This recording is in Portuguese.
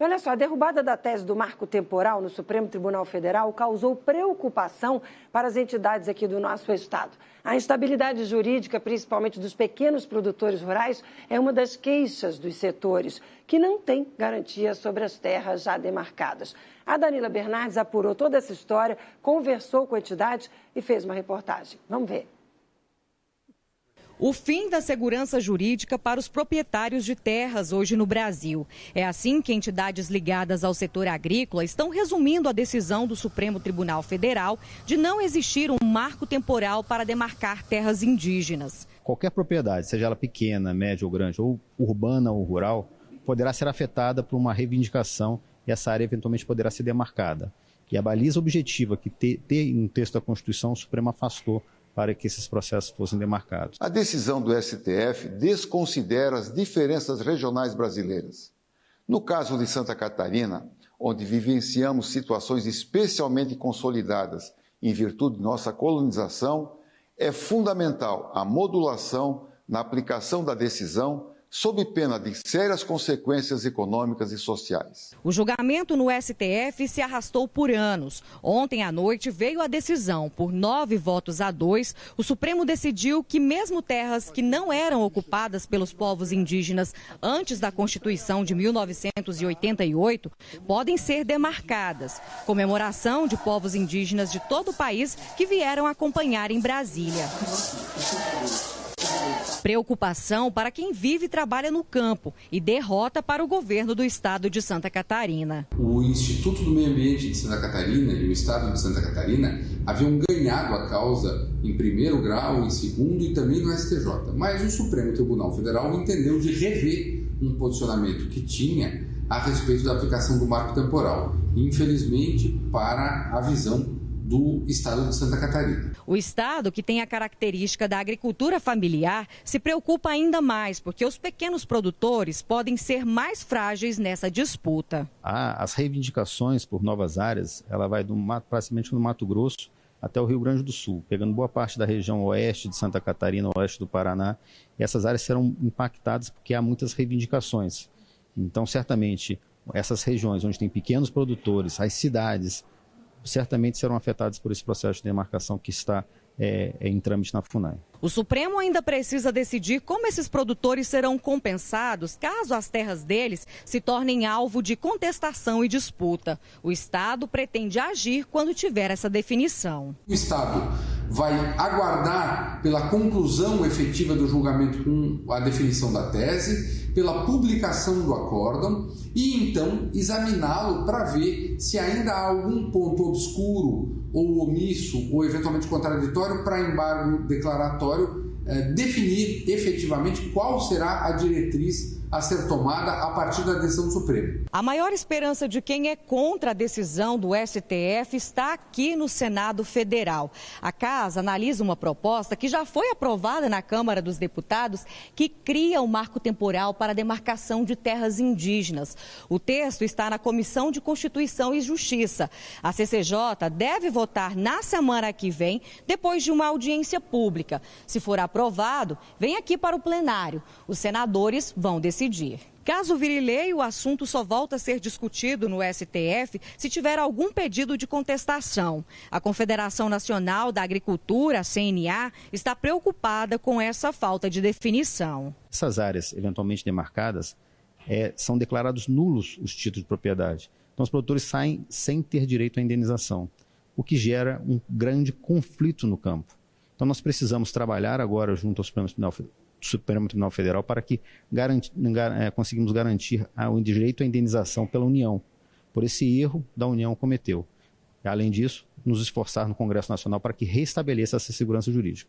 Olha só, a derrubada da tese do marco temporal no Supremo Tribunal Federal causou preocupação para as entidades aqui do nosso estado. A instabilidade jurídica, principalmente dos pequenos produtores rurais, é uma das queixas dos setores, que não têm garantia sobre as terras já demarcadas. A Danila Bernardes apurou toda essa história, conversou com a entidade e fez uma reportagem. Vamos ver. O fim da segurança jurídica para os proprietários de terras hoje no Brasil. É assim que entidades ligadas ao setor agrícola estão resumindo a decisão do Supremo Tribunal Federal de não existir um marco temporal para demarcar terras indígenas. Qualquer propriedade, seja ela pequena, média ou grande, ou urbana ou rural, poderá ser afetada por uma reivindicação e essa área eventualmente poderá ser demarcada. E a baliza objetiva que tem no texto da Constituição, o Supremo afastou para que esses processos fossem demarcados. A decisão do STF desconsidera as diferenças regionais brasileiras. No caso de Santa Catarina, onde vivenciamos situações especialmente consolidadas em virtude de nossa colonização, é fundamental a modulação na aplicação da decisão, sob pena de sérias consequências econômicas e sociais. O julgamento no STF se arrastou por anos. Ontem à noite veio a decisão. Por 9-2, o Supremo decidiu que mesmo terras que não eram ocupadas pelos povos indígenas antes da Constituição de 1988 podem ser demarcadas. Comemoração de povos indígenas de todo o país que vieram acompanhar em Brasília. Preocupação para quem vive e trabalha no campo e derrota para o governo do estado de Santa Catarina. O Instituto do Meio Ambiente de Santa Catarina e o estado de Santa Catarina haviam ganhado a causa em primeiro grau, em segundo e também no STJ. Mas o Supremo Tribunal Federal entendeu de rever um posicionamento que tinha a respeito da aplicação do marco temporal. Infelizmente, para a visão do estado de Santa Catarina. O estado, que tem a característica da agricultura familiar, se preocupa ainda mais, porque os pequenos produtores podem ser mais frágeis nessa disputa. As reivindicações por novas áreas, ela vai praticamente no Mato Grosso até o Rio Grande do Sul, pegando boa parte da região oeste de Santa Catarina, oeste do Paraná. E essas áreas serão impactadas porque há muitas reivindicações. Então, certamente, essas regiões onde tem pequenos produtores, as cidades, certamente serão afetados por esse processo de demarcação que está em trâmite na FUNAI. O Supremo ainda precisa decidir como esses produtores serão compensados caso as terras deles se tornem alvo de contestação e disputa. O Estado pretende agir quando tiver essa definição. O Estado vai aguardar pela conclusão efetiva do julgamento com a definição da tese, pela publicação do acórdão e então examiná-lo para ver se ainda há algum ponto obscuro ou omisso ou eventualmente contraditório para embargo declaratório, definir efetivamente qual será a diretriz a ser tomada a partir da decisão do Supremo. A maior esperança de quem é contra a decisão do STF está aqui no Senado Federal. A Casa analisa uma proposta que já foi aprovada na Câmara dos Deputados que cria um marco temporal para a demarcação de terras indígenas. O texto está na Comissão de Constituição e Justiça. A CCJ deve votar na semana que vem, depois de uma audiência pública. Se for aprovado, vem aqui para o plenário. Os senadores vão decidir. Caso vire lei, o assunto só volta a ser discutido no STF se tiver algum pedido de contestação. A Confederação Nacional da Agricultura, a CNA, está preocupada com essa falta de definição. Essas áreas eventualmente demarcadas são declarados nulos os títulos de propriedade. Então os produtores saem sem ter direito à indenização, o que gera um grande conflito no campo. Então nós precisamos trabalhar agora junto ao Supremo Tribunal Federal para que conseguimos garantir o direito à indenização pela União, por esse erro da União cometeu. Além disso, nos esforçar no Congresso Nacional para que restabeleça essa segurança jurídica.